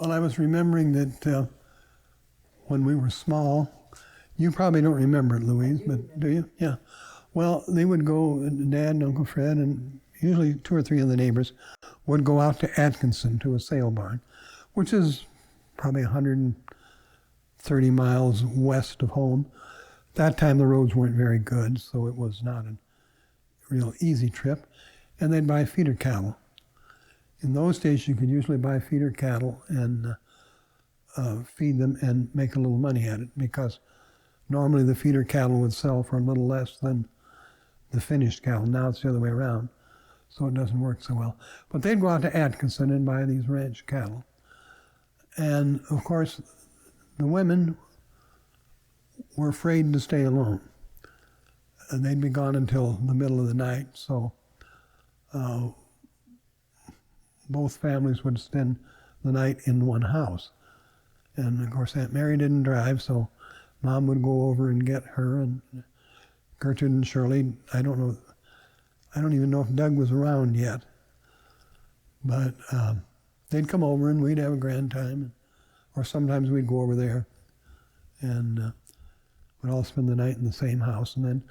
Well, I was remembering that when we were small, you probably don't remember it, Louise, but do you? Yeah. Well, they would go, Dad and Uncle Fred, and usually 2 or 3 of the neighbors would go out to Atkinson to a sale barn, which is probably 130 miles west of home. That time the roads weren't very good, so it was not a real easy trip. And they'd buy feeder cattle. In those days, you could usually buy feeder cattle and feed them and make a little money at it, because normally the feeder cattle would sell for a little less than the finished cattle. Now it's the other way around, so it doesn't work so well. But they'd go out to Atkinson and buy these ranch cattle. And of course, the women were afraid to stay alone. And they'd be gone until the middle of the night, so both families would spend the night in one house. And of course, Aunt Mary didn't drive, so Mom would go over and get her, and Gertrude and Shirley. I don't even know if Doug was around yet. But they'd come over and we'd have a grand time. Or sometimes we'd go over there and we'd all spend the night in the same house. And then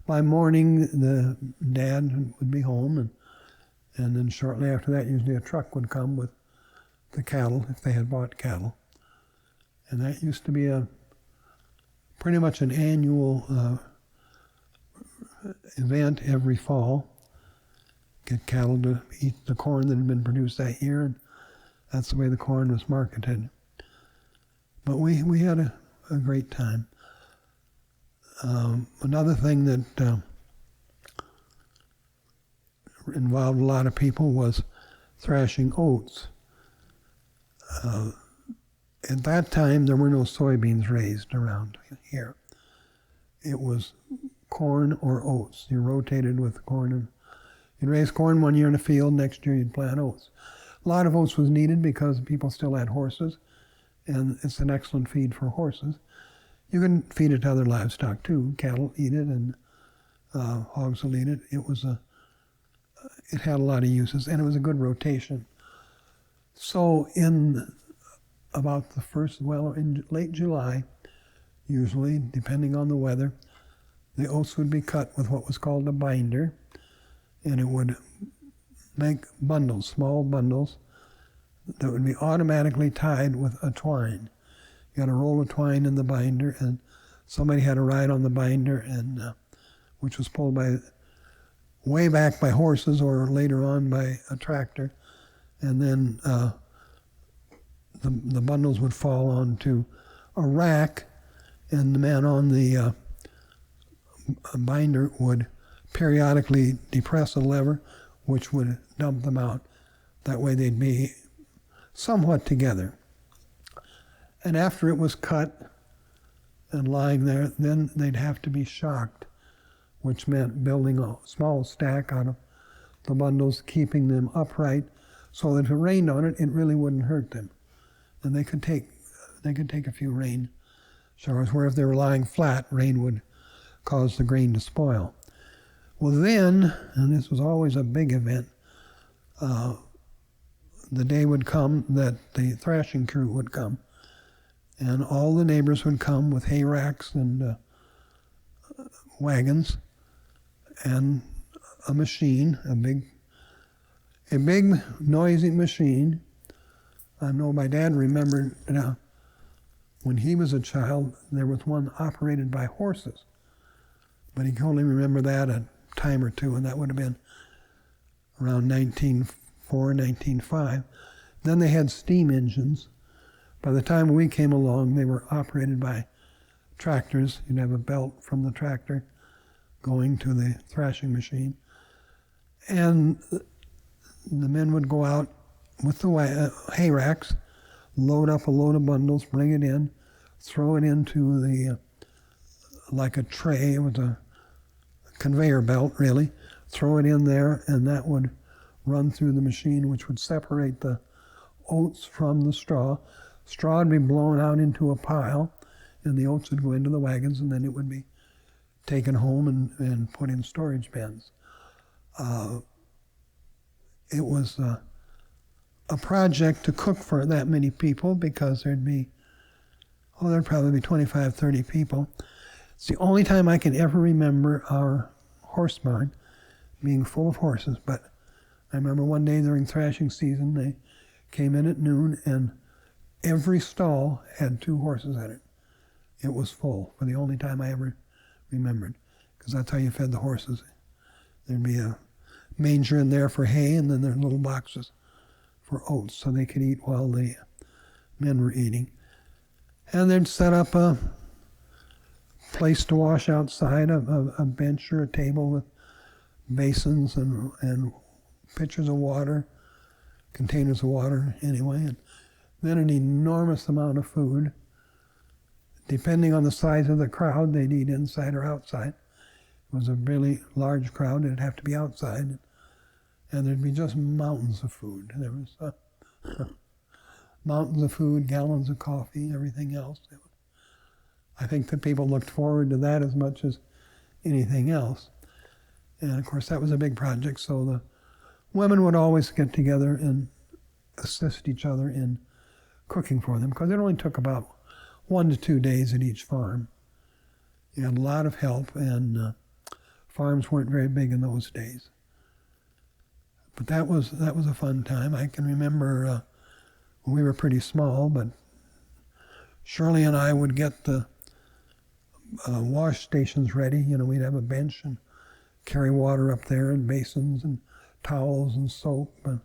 by morning, the dad would be home, and then shortly after that, usually a truck would come with the cattle, if they had bought cattle. And that used to be pretty much an annual event every fall. Get cattle to eat the corn that had been produced that year, and that's the way the corn was marketed. But we had a great time. Another thing that involved a lot of people was thrashing oats. At that time, there were no soybeans raised around here. It was corn or oats. You rotated with corn. And you'd raise corn one year in a field, next year you'd plant oats. A lot of oats was needed because people still had horses, and it's an excellent feed for horses. You can feed it to other livestock too. Cattle eat it, and hogs will eat it. It had a lot of uses, and it was a good rotation. So in in late July, usually, depending on the weather, the oats would be cut with what was called a binder, and it would make bundles, small bundles, that would be automatically tied with a twine. You had a roll of twine in the binder, and somebody had to ride on the binder, and which was pulled way back by horses or later on by a tractor, and then the bundles would fall onto a rack, and the man on the binder would periodically depress a lever, which would dump them out. That way they'd be somewhat together. And after it was cut and lying there, then they'd have to be shocked, which meant building a small stack out of the bundles, keeping them upright, so that if it rained on it, it really wouldn't hurt them. And they could take a few rain showers, where if they were lying flat, rain would cause the grain to spoil. Well then, and this was always a big event, the day would come that the thrashing crew would come, and all the neighbors would come with hay racks and wagons and a machine, a big noisy machine. I know my dad remembered when he was a child, there was one operated by horses, but he could only remember that a time or two, and that would have been around 1904, 1905. Then they had steam engines. By the time we came along, they were operated by tractors. You'd have a belt from the tractor going to the thrashing machine. And the men would go out with the hay racks, load up a load of bundles, bring it in, throw it into the, like a tray, it was a conveyor belt really, throw it in there, and that would run through the machine, which would separate the oats from the straw. Straw would be blown out into a pile, and the oats would go into the wagons, and then it would be taken home and put in storage bins. It was a project to cook for that many people because there'd probably be 25, 30 people. It's the only time I can ever remember our horse barn being full of horses. But I remember one day during thrashing season, they came in at noon and every stall had 2 horses in it. It was full for the only time I ever remembered, because that's how you fed the horses. There'd be a manger in there for hay, and then there were little boxes for oats so they could eat while the men were eating. And they'd set up a place to wash outside, a bench or a table with basins and pitchers of water, containers of water anyway, and then an enormous amount of food. Depending on the size of the crowd, they'd eat inside or outside. It was a really large crowd, it'd have to be outside. And there'd be just mountains of food. There was mountains of food, gallons of coffee, everything else. I think that people looked forward to that as much as anything else. And of course that was a big project, so the women would always get together and assist each other in cooking for them, because it only took about 1 to 2 days at each farm. You had a lot of help, and farms weren't very big in those days. But that was a fun time. I can remember we were pretty small, but Shirley and I would get the wash stations ready. We'd have a bench and carry water up there and basins and towels and soap and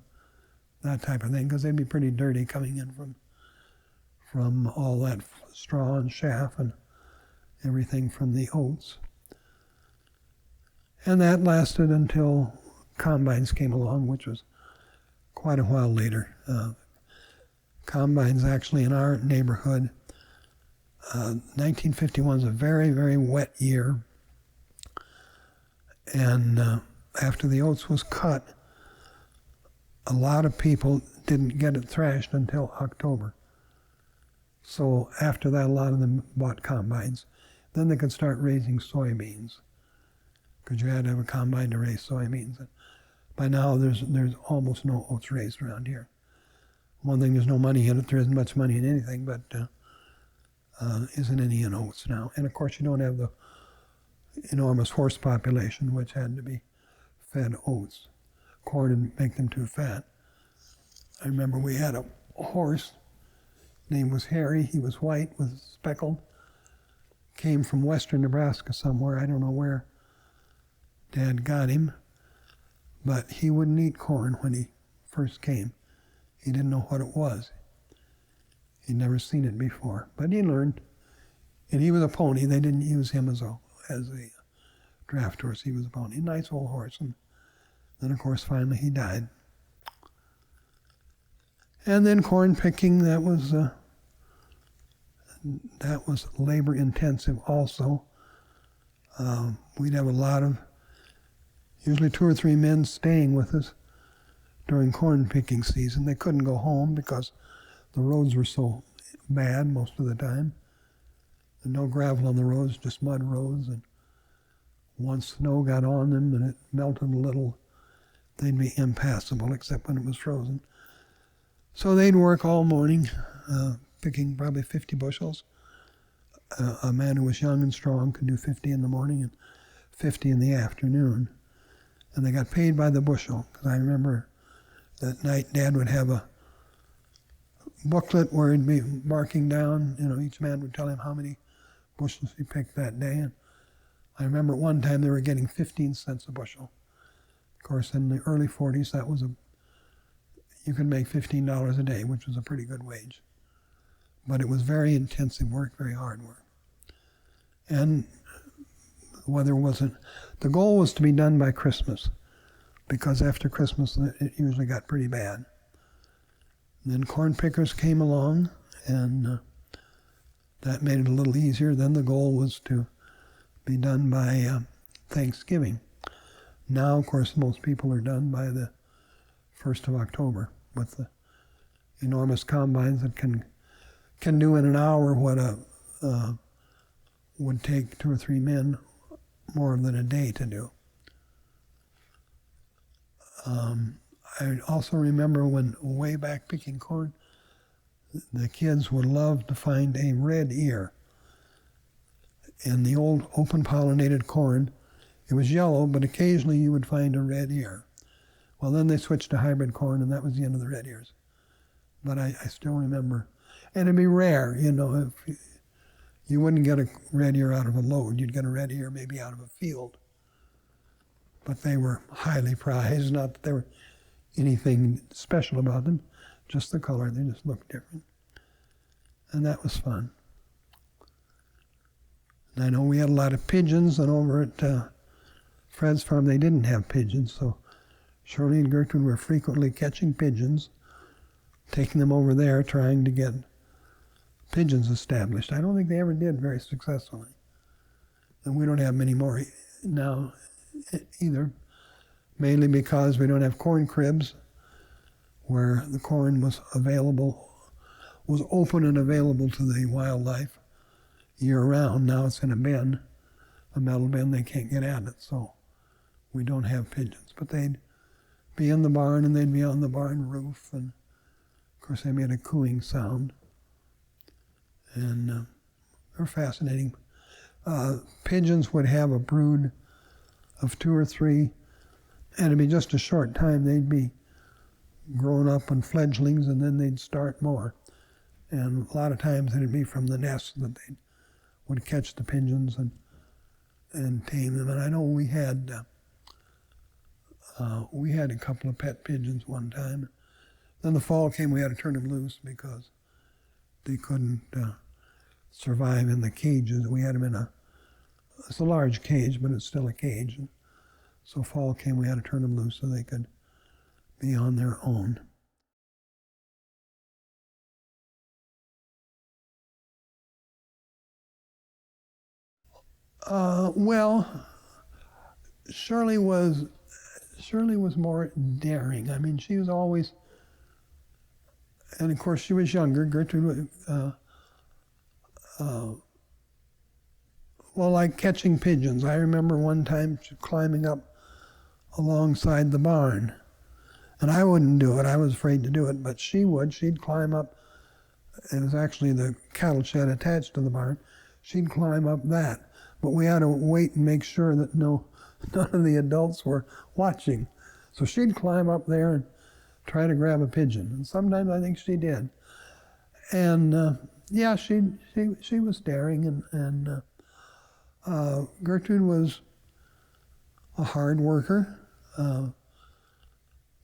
that type of thing, because they'd be pretty dirty coming in from all that straw and chaff and everything from the oats. And that lasted until combines came along, which was quite a while later. Combines actually in our neighborhood, 1951 is a very, very wet year. And after the oats was cut, a lot of people didn't get it thrashed until October. So after that, a lot of them bought combines. Then they could start raising soybeans, because you had to have a combine to raise soybeans. And by now, there's almost no oats raised around here. One thing, there's no money in it. There isn't much money in anything, but isn't any in oats now. And of course, you don't have the enormous horse population, which had to be fed oats. Corn didn't make them too fat. I remember we had a horse. Name was Harry. He was white with speckled. Came from western Nebraska somewhere. I don't know where Dad got him. But he wouldn't eat corn when he first came. He didn't know what it was. He'd never seen it before. But he learned. And he was a pony. They didn't use him as a draft horse. He was a pony. Nice old horse. And then, of course, finally he died. And then corn picking, that was labor intensive also. We'd have a lot of, usually 2 or 3 men staying with us during corn picking season. They couldn't go home because the roads were so bad most of the time. And no gravel on the roads, just mud roads. And once snow got on them and it melted a little, they'd be impassable except when it was frozen. So they'd work all morning, picking probably 50 bushels. A man who was young and strong could do 50 in the morning and 50 in the afternoon. And they got paid by the bushel, because I remember that night Dad would have a booklet where he'd be marking down, each man would tell him how many bushels he picked that day. And I remember at one time they were getting 15 cents a bushel. Of course, in the early 40s, that was you could make $15 a day, which was a pretty good wage. But it was very intensive work, very hard work. And the weather wasn't, the goal was to be done by Christmas, because after Christmas it usually got pretty bad. And then corn pickers came along, and that made it a little easier. Then the goal was to be done by Thanksgiving. Now, of course, most people are done by the 1st of October with the enormous combines that can do in an hour what would take 2 or 3 men more than a day to do. I also remember when way back picking corn, the kids would love to find a red ear. In the old open pollinated corn, it was yellow, but occasionally you would find a red ear. Well, then they switched to hybrid corn, and that was the end of the red ears. But I still remember, and it'd be rare, you know, if you wouldn't get a red ear out of a load. You'd get a red ear maybe out of a field. But they were highly prized, not that there were anything special about them, just the color, they just looked different. And that was fun. And I know we had a lot of pigeons, and over at Fred's farm they didn't have pigeons, so Shirley and Gertrude were frequently catching pigeons, taking them over there, trying to get pigeons established. I don't think they ever did very successfully. And we don't have many more now either, mainly because we don't have corn cribs where the corn was available, was open and available to the wildlife year-round. Now it's in a bin, a metal bin, they can't get at it, so we don't have pigeons. But they'd be in the barn, and they'd be on the barn roof, and of course they made a cooing sound. And they're fascinating. Pigeons would have a brood of 2 or 3, and it'd be just a short time. They'd be grown up and fledglings, and then they'd start more. And a lot of times it'd be from the nest that they would catch the pigeons and tame them. And I know we had a couple of pet pigeons one time. Then the fall came, we had to turn them loose because they couldn't survive in the cages. We had them it's a large cage, but it's still a cage. And so fall came, we had to turn them loose so they could be on their own. Well, Shirley was more daring. I mean, she was always, and of course she was younger. Gertrude, well, like catching pigeons. I remember one time climbing up alongside the barn, and I wouldn't do it. I was afraid to do it, but she would. She'd climb up. It was actually the cattle shed attached to the barn. She'd climb up that, but we had to wait and make sure that none of the adults were watching. So she'd climb up there and try to grab a pigeon, and sometimes I think she did. And yeah, she was daring, and Gertrude was a hard worker,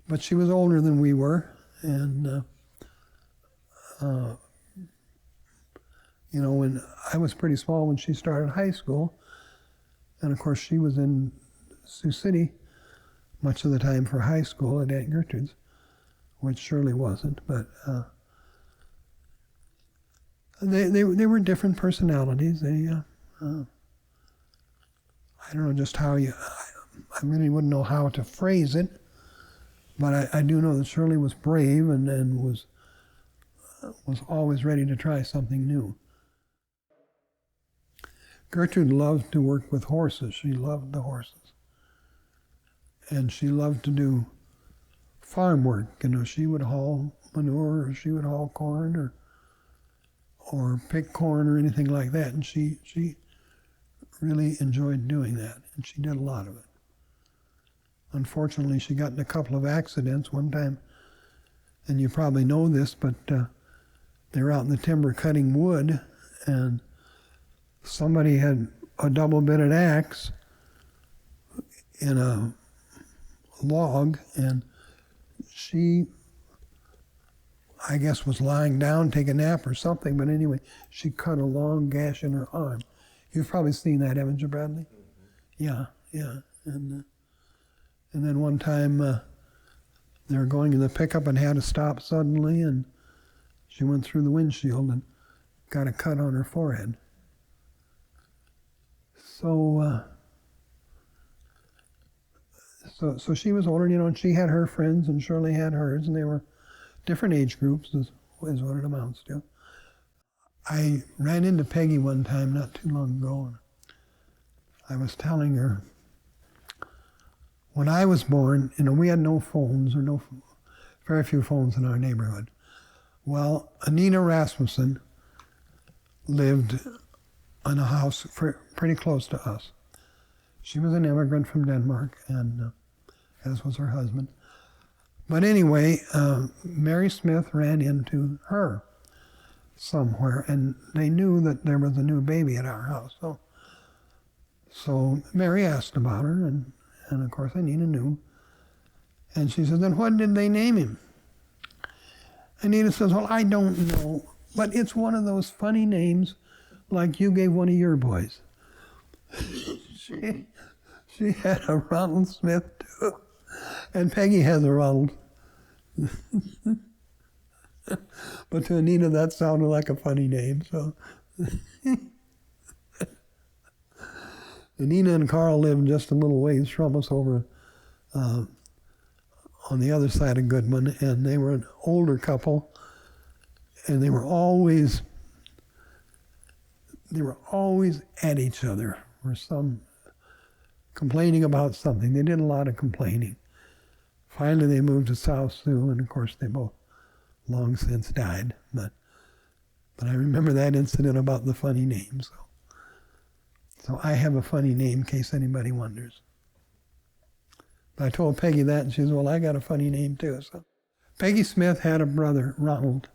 but she was older than we were, and you know, when I was pretty small when she started high school, and of course she was in Sioux City much of the time for high school at Aunt Gertrude's, which Shirley wasn't, but they were different personalities. I don't know just how I really wouldn't know how to phrase it, but I do know that Shirley was brave and was always ready to try something new. Gertrude loved to work with horses. She loved the horses. And she loved to do farm work. You know, she would haul manure, or she would haul corn, or pick corn or anything like that. And she really enjoyed doing that, and she did a lot of it. Unfortunately, she got in a couple of accidents one time, and you probably know this, but they were out in the timber cutting wood, and somebody had a double-bitted axe in a log, and she, I guess, was lying down, taking a nap or something, but anyway, she cut a long gash in her arm. You've probably seen that, haven't you, Bradley? Yeah. And then one time they were going in the pickup and had to stop suddenly, and she went through the windshield and got a cut on her forehead. So she was older, you know, and she had her friends, and Shirley had hers, and they were different age groups, is what it amounts to. I ran into Peggy one time not too long ago, and I was telling her when I was born, we had no phones or very few phones in our neighborhood. Well, Anina Rasmussen lived in a house pretty close to us. She was an immigrant from Denmark, and as was her husband. But anyway, Mary Smith ran into her somewhere, and they knew that there was a new baby at our house. So Mary asked about her, and of course Anina knew. And she said, then what did they name him? Anina says, well, I don't know, but it's one of those funny names like you gave one of your boys. She had a Ronald Smith too, and Peggy has a Ronald. But to Anina, that sounded like a funny name. So Anina and Carl lived just a little ways from us over on the other side of Goodman, and they were an older couple, and they were always at each other, or complaining about something. They did a lot of complaining. Finally, they moved to South Sioux, and of course, they both long since died. But I remember that incident about the funny name. So I have a funny name in case anybody wonders. I told Peggy that, and she said, well, I got a funny name too. So Peggy Smith had a brother, Ronald,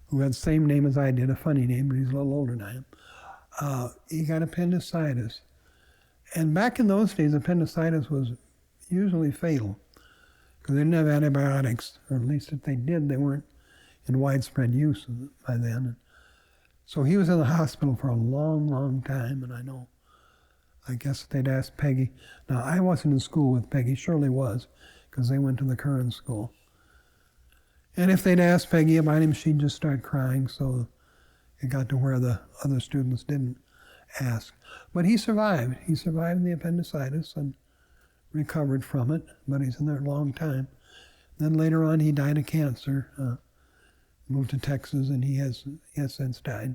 who had the same name as I did, a funny name, but he's a little older than I am. He got appendicitis. And back in those days, appendicitis was usually fatal because they didn't have antibiotics, or at least if they did, they weren't in widespread use by then. And so he was in the hospital for a long, long time, and I guess they'd asked Peggy. Now, I wasn't in school with Peggy. Shirley was, because they went to the Curran school. And if they'd asked Peggy about him, she'd just start crying, so it got to where the other students didn't ask. But he survived. He survived the appendicitis and recovered from it, but he's in there a long time. Then later on, he died of cancer, moved to Texas, and he has since died.